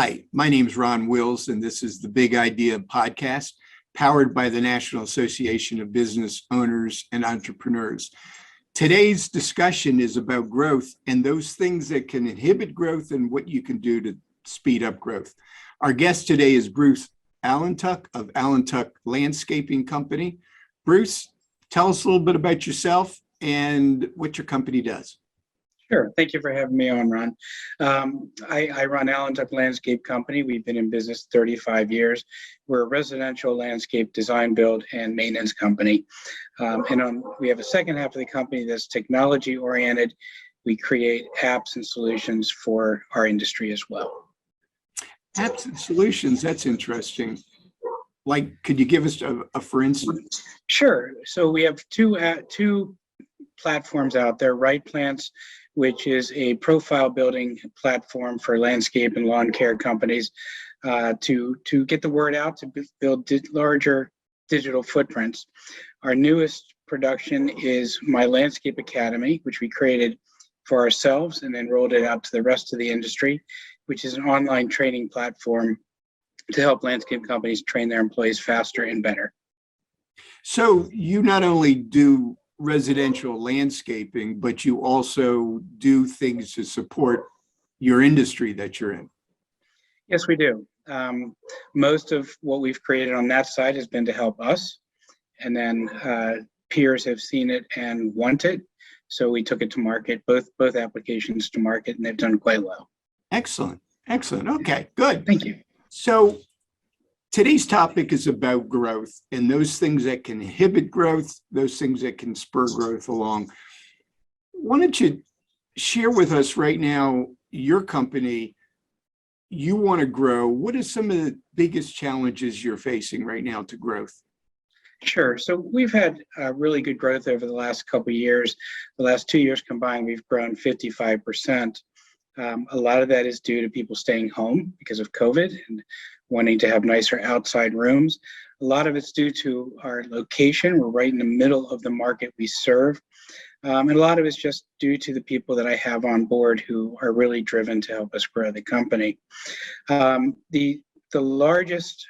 Hi, my name is Ron Wills, and this is the Big Idea podcast, powered by the National Association of Business Owners and Entrepreneurs. Today's discussion is about growth and those things that can inhibit growth and what you can do to speed up growth. Our guest today is Bruce Allentuck of Allentuck Landscaping Company. Bruce, tell us a little bit about yourself and what your company does. Sure. Thank you for having me on, Ron. I run Allentuck Landscape Company. We've been in business 35 years. We're a residential landscape design, build, and maintenance company. We have a second half of the company that's technology-oriented. We create apps and solutions for our industry as well. Apps and solutions, that's interesting. Like, could you give us a for instance? Sure. So we have two platforms out there, Right Plants, which is a profile building platform for landscape and lawn care companies to get the word out, to build larger digital footprints. Our newest production is My Landscape Academy, which we created for ourselves and then rolled it out to the rest of the industry, which is an online training platform to help landscape companies train their employees faster and better. So you not only do residential landscaping, but you also do things to support your industry that you're in. Yes, we do. Most of what we've created on that side has been to help us, and then peers have seen it and want it. So we took it to market, both applications to market, and they've done quite well. Excellent. Excellent. Okay, good. Thank you. So today's topic is about growth and those things that can inhibit growth, those things that can spur growth along. Why don't you share with us right now, your company, you want to grow. What are some of the biggest challenges you're facing right now to growth? Sure. So we've had really good growth over the last couple of years. The last 2 years combined, we've grown 55%. A lot of that is due to people staying home because of COVID and wanting to have nicer outside rooms. A lot of it's due to our location. We're right in the middle of the market we serve. And a lot of it's just due to the people that I have on board who are really driven to help us grow the company. The largest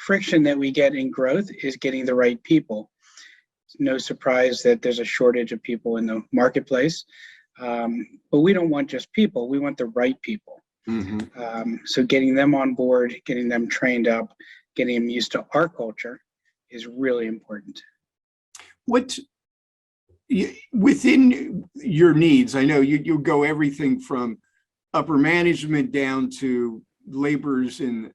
friction that we get in growth is getting the right people. It's no surprise that there's a shortage of people in the marketplace, but we don't want just people, we want the right people. Mm-hmm. So getting them on board, getting them trained up, getting them used to our culture is really important. What within your needs, I know you go everything from upper management down to laborers in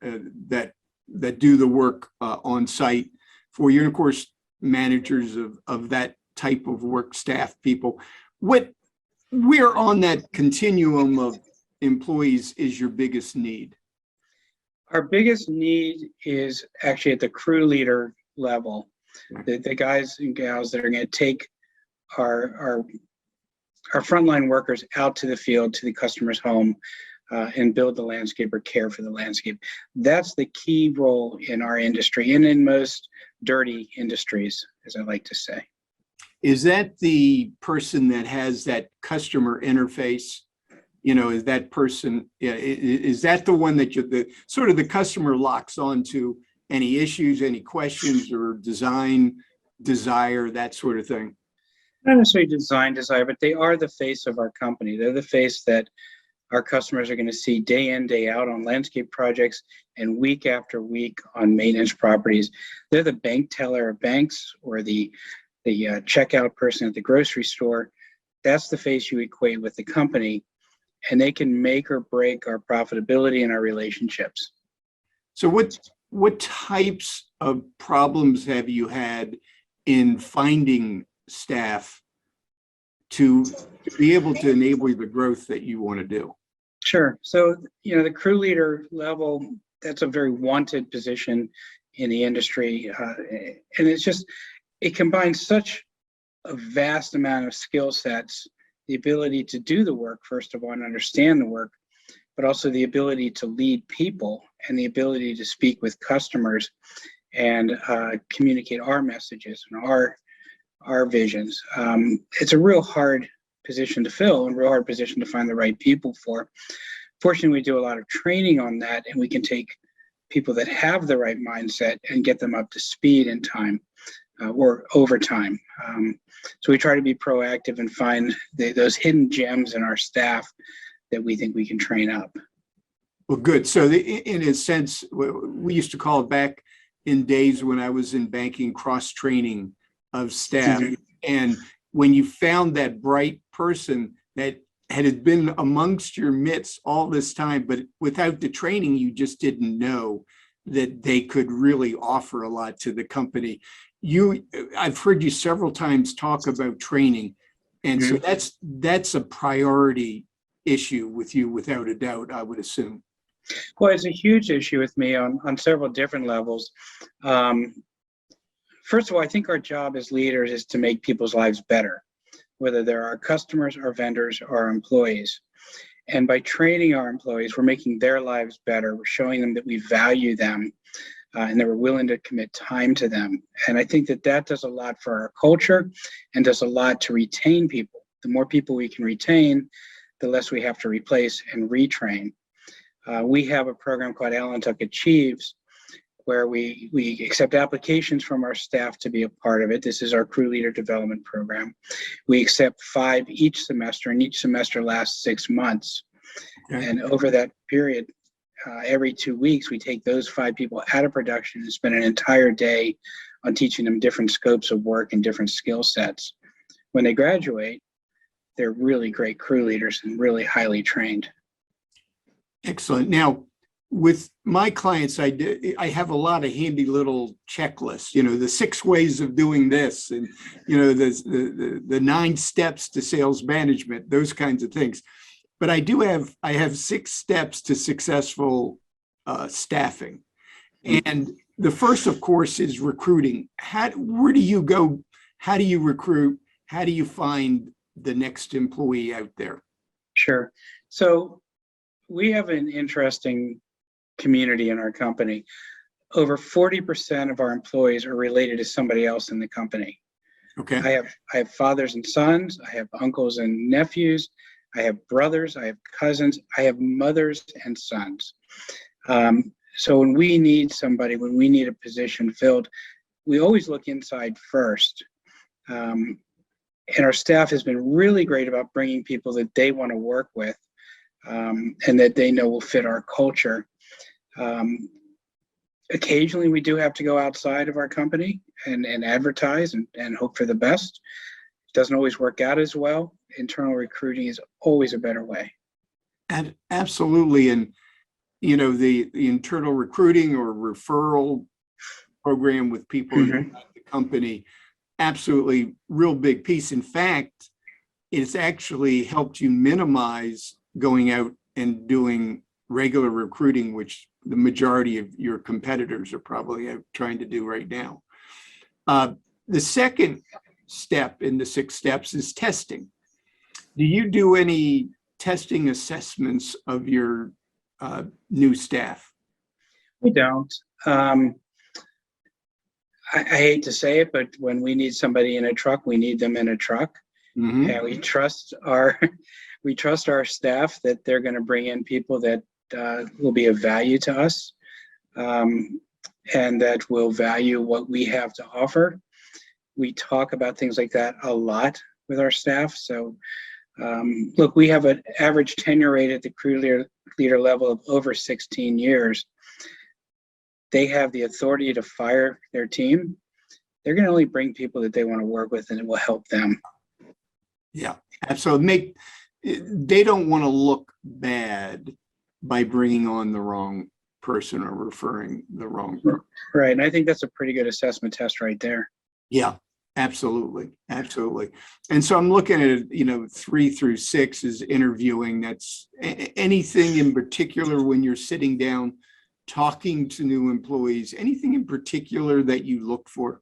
that do the work on site for you, and of course managers of that type of work, staff people. Where on that continuum of employees is your biggest need? Our biggest need is actually at the crew leader level. The guys and gals that are going to take our frontline workers out to the field, to the customer's home, and build the landscape or care for the landscape. That's the key role in our industry and in most dirty industries, as I like to say. Is that the person that has that customer interface? You know, is that person, is that the one that the customer locks onto any issues, any questions, or design, desire, that sort of thing? Not necessarily design, desire, but they are the face of our company. They're the face that our customers are going to see day in, day out on landscape projects and week after week on maintenance properties. They're the bank teller of banks or the checkout person at the grocery store. That's the face you equate with the company, and they can make or break our profitability and our relationships. So what types of problems have you had in finding staff to be able to enable the growth that you want to do? Sure. So, the crew leader level, that's a very wanted position in the industry. And it combines such a vast amount of skill sets, the ability to do the work, first of all, and understand the work, but also the ability to lead people and the ability to speak with customers and communicate our messages and our visions. It's a real hard position to fill and real hard position to find the right people for. Fortunately, we do a lot of training on that, and we can take people that have the right mindset and get them up to speed in time or over time. So we try to be proactive and find those hidden gems in our staff that we think we can train up. Well, good. So in a sense, we used to call it back in days when I was in banking, cross-training of staff. Mm-hmm. And when you found that bright person that had been amongst your midst all this time, but without the training, you just didn't know that they could really offer a lot to the company. I've heard you several times talk about training. And mm-hmm. So that's a priority issue with you, without a doubt, I would assume. Well, it's a huge issue with me on several different levels. First of all, I think our job as leaders is to make people's lives better, whether they're our customers, our vendors, or our employees. And by training our employees, we're making their lives better. We're showing them that we value them and that we're willing to commit time to them. And I think that does a lot for our culture and does a lot to retain people. The more people we can retain, the less we have to replace and retrain. We have a program called Allentuck Achieves, where we accept applications from our staff to be a part of it. This is our crew leader development program. We accept 5 each semester, and each semester lasts 6 months. Okay. And over that period, every 2 weeks, we take those 5 people out of production and spend an entire day on teaching them different scopes of work and different skill sets. When they graduate, they're really great crew leaders and really highly trained. Excellent. Now, with my clients, I have a lot of handy little checklists, the 6 ways of doing this, and, the 9 steps to sales management, those kinds of things. But I have 6 steps to successful staffing. And the first, of course, is recruiting. Where do you go? How do you recruit? How do you find the next employee out there? Sure. So we have an interesting community in our company. Over 40% of our employees are related to somebody else in the company. Okay. I have fathers and sons, I have uncles and nephews, I have brothers, I have cousins, I have mothers and sons. So when we need somebody, when we need a position filled, we always look inside first. And our staff has been really great about bringing people that they want to work with. And that they know will fit our culture. Occasionally, we do have to go outside of our company and advertise and hope for the best. It doesn't always work out as well. Internal recruiting is always a better way. And absolutely. And, the internal recruiting or referral program with people mm-hmm. in the company, absolutely real big piece. In fact, it's actually helped you minimize going out and doing regular recruiting, which the majority of your competitors are probably trying to do right now. The second step in the 6 steps is testing. Do you do any testing assessments of your new staff? We don't. I hate to say it, but when we need somebody in a truck, we need them in a truck. Mm-hmm. And we trust our staff that they're going to bring in people that will be of value to us and that will value what we have to offer. We talk about things like that a lot with our staff. So look, we have an average tenure rate at the crew leader level of over 16 years. They have the authority to fire their team. They're going to only bring people that they want to work with, and it will help them. Yeah, absolutely. They don't want to look bad by bringing on the wrong person or referring the wrong person. Right, and I think that's a pretty good assessment test right there. Yeah, absolutely, absolutely. And so I'm looking at 3 through 6 is interviewing. That's anything in particular when you're sitting down talking to new employees. Anything in particular that you look for?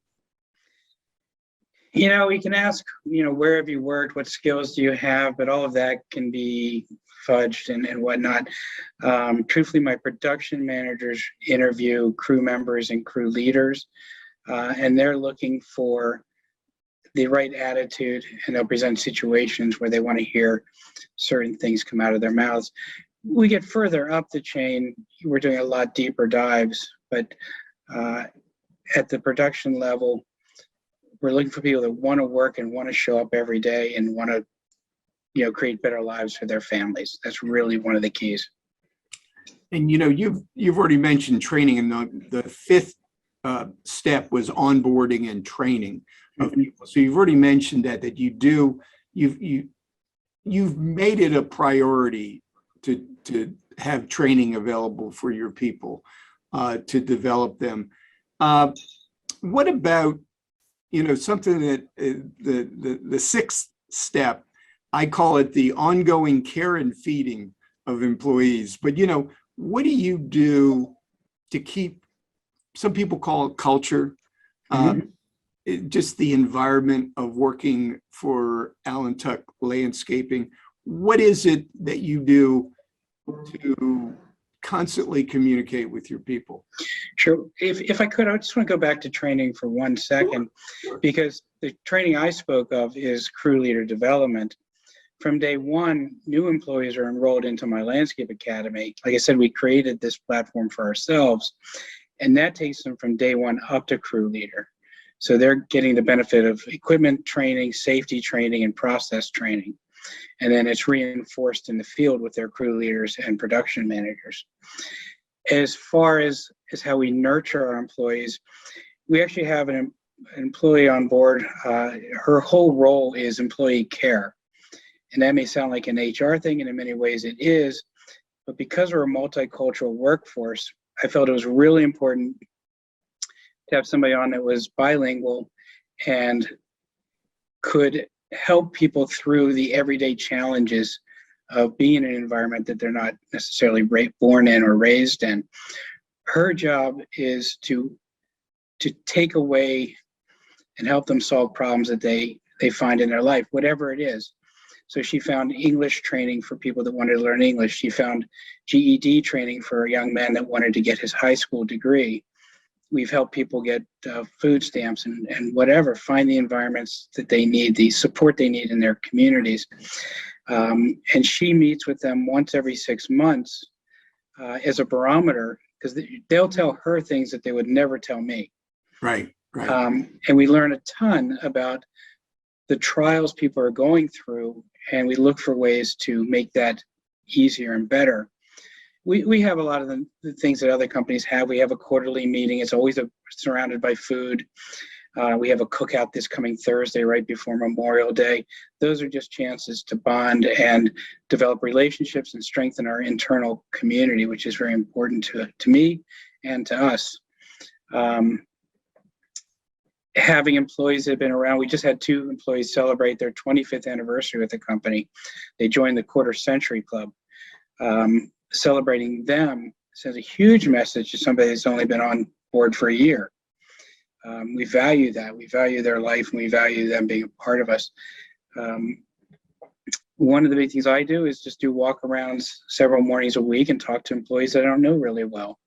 We can ask, where have you worked? What skills do you have? But all of that can be fudged and whatnot. Truthfully, my production managers interview crew members and crew leaders, and they're looking for the right attitude, and they'll present situations where they want to hear certain things come out of their mouths. We get further up the chain, we're doing a lot deeper dives, but at the production level, we're looking for people that want to work and want to show up every day and want to, create better lives for their families. That's really one of the keys. And you've already mentioned training, and the fifth step was onboarding and training of people. So you've already mentioned that you've made it a priority to have training available for your people, to develop them. What about something that the sixth step, I call it the ongoing care and feeding of employees. But what do you do to keep, some people call it culture, just the environment of working for Allentuck Landscaping? What is it that you do to constantly communicate with your people? Sure. If I could, I just want to go back to training for 1 second, because the training I spoke of is crew leader development. From day one, new employees are enrolled into my landscape academy. Like I said, we created this platform for ourselves, and that takes them from day one up to crew leader. So they're getting the benefit of equipment training, safety training, and process training. And then it's reinforced in the field with their crew leaders and production managers. As far as how we nurture our employees, we actually have an employee on board. Her whole role is employee care. And that may sound like an HR thing, and in many ways it is. But because we're a multicultural workforce, I felt it was really important to have somebody on that was bilingual and could help people through the everyday challenges of being in an environment that they're not necessarily born in or raised in. Her job is to take away and help them solve problems that they find in their life, whatever it is. So she found English training for people that wanted to learn English. She found GED training for a young man that wanted to get his high school degree. We've helped people get food stamps and whatever, find the environments that they need, the support they need in their communities. And she meets with them once every 6 months as a barometer, because they'll tell her things that they would never tell me. Right. And we learn a ton about the trials people are going through, and we look for ways to make that easier and better. We have a lot of the things that other companies have. We have a quarterly meeting. It's always surrounded by food. We have a cookout this coming Thursday right before Memorial Day. Those are just chances to bond and develop relationships and strengthen our internal community, which is very important to me and to us. Having employees that have been around, we just had 2 employees celebrate their 25th anniversary with the company. They joined the Quarter Century Club. Celebrating them sends a huge message to somebody that's only been on board for a year. We value that. We value their life, and we value them being a part of us. One of the big things I do is just do walk-arounds several mornings a week and talk to employees that I don't know really well.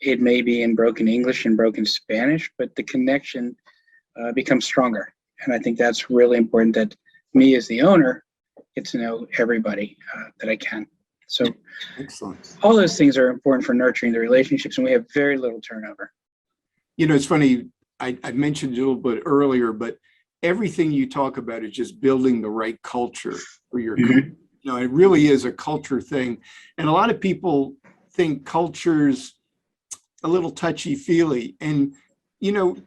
It may be in broken English and broken Spanish, but the connection becomes stronger. And I think that's really important, that me as the owner get to know everybody that I can. So excellent. All those things are important for nurturing the relationships, and we have very little turnover. It's funny, I mentioned it a little bit earlier, but everything you talk about is just building the right culture for your company. It really is a culture thing. And a lot of people think culture's a little touchy-feely. And,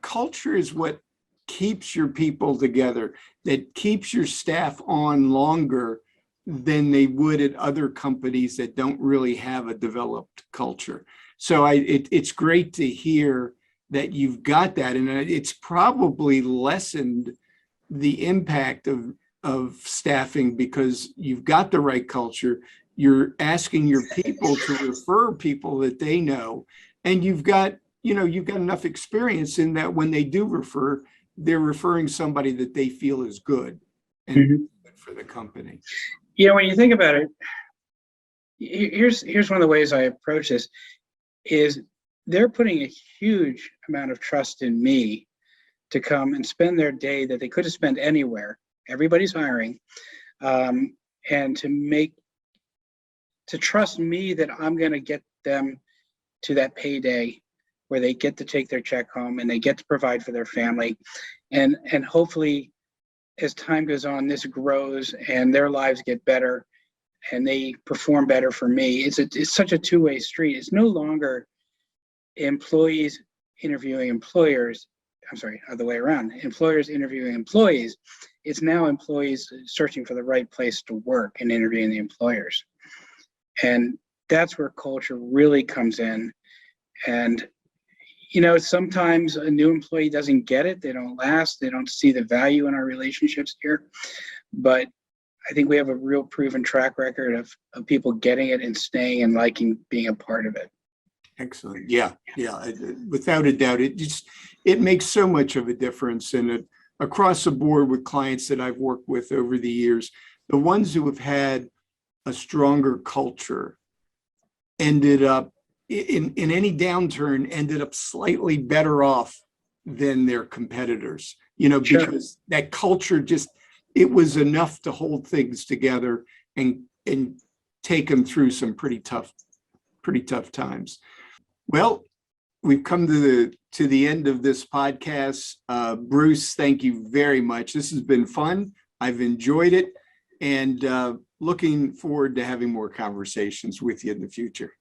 culture is what keeps your people together, that keeps your staff on longer than they would at other companies that don't really have a developed culture. So it's great to hear that you've got that, and it's probably lessened the impact of staffing because you've got the right culture. You're asking your people to refer people that they know, and you've got enough experience in that when they do refer, they're referring somebody that they feel is good and good for the company. When you think about it, here's one of the ways I approach this, is they're putting a huge amount of trust in me to come and spend their day that they could have spent anywhere. Everybody's hiring, and to trust me that I'm going to get them to that payday where they get to take their check home and they get to provide for their family. And hopefully, as time goes on, this grows and their lives get better and they perform better for me. It's such a two-way street. It's no longer employees interviewing employers. I'm sorry, other way around. Employers interviewing employees. It's now employees searching for the right place to work and interviewing the employers. And that's where culture really comes in. And, you know, sometimes a new employee doesn't get it. They don't last. They don't see the value in our relationships here. But I think we have a real proven track record of people getting it and staying and liking being a part of it. Excellent. Yeah. Without a doubt, it makes so much of a difference. And across the board with clients that I've worked with over the years, the ones who have had a stronger culture ended up in any downturn ended up slightly better off than their competitors, you know, Sure. because that culture it was enough to hold things together and take them through some pretty tough times. Well, we've come to the end of this podcast. Bruce, thank you very much. This has been fun. I've enjoyed it, and looking forward to having more conversations with you in the future.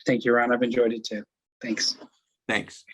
Thank you, Ron. I've enjoyed it too. Thanks. Thanks.